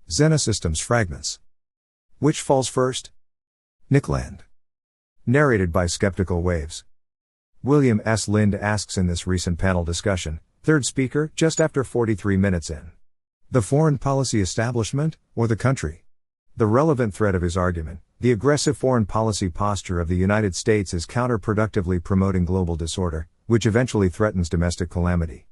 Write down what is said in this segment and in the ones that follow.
Xenosystems Fragments. Which falls first? Nickland. Narrated by Skeptical Waves. William S. Lind asks in this recent panel discussion, third speaker, just after 43 minutes in. The foreign policy establishment, or the country? The relevant thread of his argument, the aggressive foreign policy posture of the United States is counterproductively promoting global disorder, which eventually threatens domestic calamity.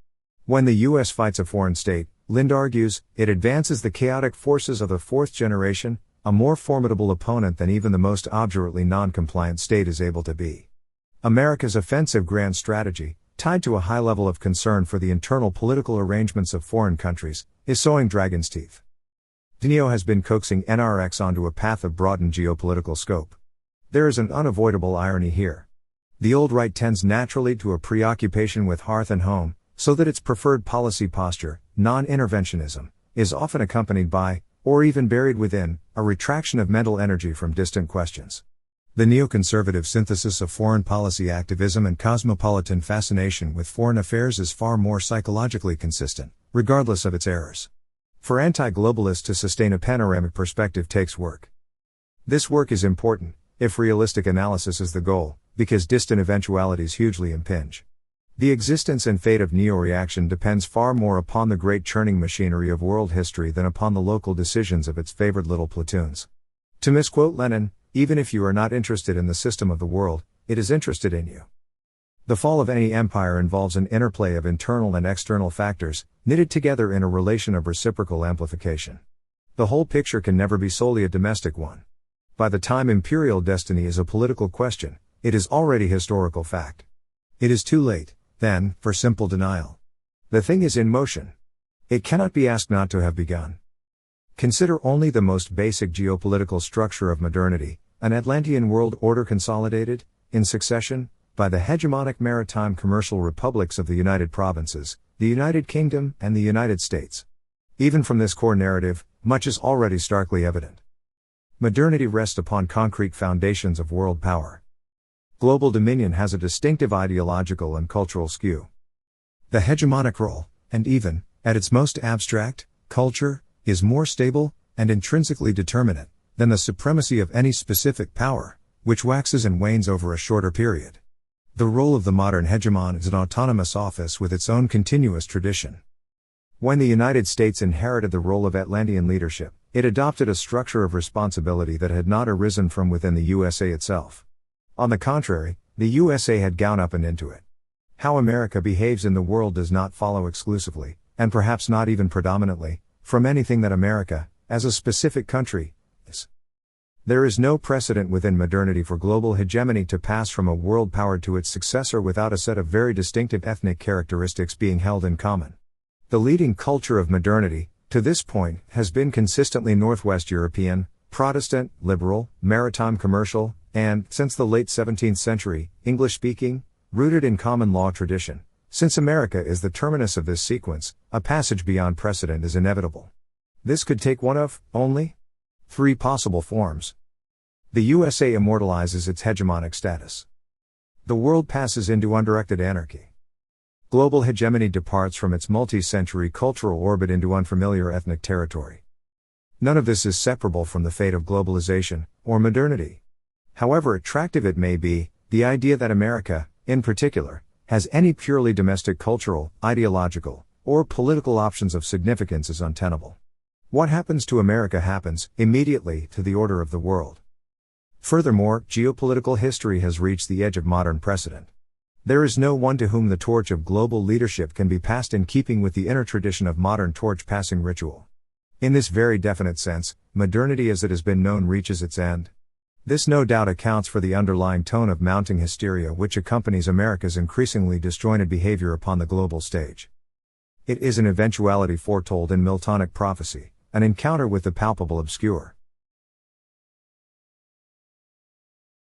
When the U.S. fights a foreign state, Lind argues, it advances the chaotic forces of the fourth generation, a more formidable opponent than even the most obdurately non-compliant state is able to be. America's offensive grand strategy, tied to a high level of concern for the internal political arrangements of foreign countries, is sowing dragon's teeth. Neo has been coaxing NRX onto a path of broadened geopolitical scope. There is an unavoidable irony here. The old right tends naturally to a preoccupation with hearth and home, so that its preferred policy posture, non-interventionism, is often accompanied by, or even buried within, a retraction of mental energy from distant questions. The neoconservative synthesis of foreign policy activism and cosmopolitan fascination with foreign affairs is far more psychologically consistent, regardless of its errors. For anti-globalists to sustain a panoramic perspective takes work. This work is important, if realistic analysis is the goal, because distant eventualities hugely impinge. The existence and fate of neo-reaction depends far more upon the great churning machinery of world history than upon the local decisions of its favored little platoons. To misquote Lenin, even if you are not interested in the system of the world, it is interested in you. The fall of any empire involves an interplay of internal and external factors, knitted together in a relation of reciprocal amplification. The whole picture can never be solely a domestic one. By the time imperial destiny is a political question, it is already historical fact. It is too late, then, for simple denial. The thing is in motion. It cannot be asked not to have begun. Consider only the most basic geopolitical structure of modernity, an Atlantean world order consolidated, in succession, by the hegemonic maritime commercial republics of the United Provinces, the United Kingdom, and the United States. Even from this core narrative, much is already starkly evident. Modernity rests upon concrete foundations of world power. Global dominion has a distinctive ideological and cultural skew. The hegemonic role, and even, at its most abstract, culture, is more stable, and intrinsically determinate, than the supremacy of any specific power, which waxes and wanes over a shorter period. The role of the modern hegemon is an autonomous office with its own continuous tradition. When the United States inherited the role of Atlantean leadership, it adopted a structure of responsibility that had not arisen from within the USA itself. On the contrary, the USA had gone up and into it. How America behaves in the world does not follow exclusively, and perhaps not even predominantly, from anything that America, as a specific country, is. There is no precedent within modernity for global hegemony to pass from a world power to its successor without a set of very distinctive ethnic characteristics being held in common. The leading culture of modernity, to this point, has been consistently Northwest European, Protestant, liberal, maritime commercial, and, since the late 17th century, English-speaking, rooted in common law tradition. Since America is the terminus of this sequence, a passage beyond precedent is inevitable. This could take one of, only, three possible forms. The USA immortalizes its hegemonic status. The world passes into undirected anarchy. Global hegemony departs from its multi-century cultural orbit into unfamiliar ethnic territory. None of this is separable from the fate of globalization, or modernity. However attractive it may be, the idea that America, in particular, has any purely domestic cultural, ideological, or political options of significance is untenable. What happens to America happens, immediately, to the order of the world. Furthermore, geopolitical history has reached the edge of modern precedent. There is no one to whom the torch of global leadership can be passed in keeping with the inner tradition of modern torch-passing ritual. In this very definite sense, modernity as it has been known reaches its end. This no doubt accounts for the underlying tone of mounting hysteria which accompanies America's increasingly disjointed behavior upon the global stage. It is an eventuality foretold in Miltonic prophecy, an encounter with the palpable obscure.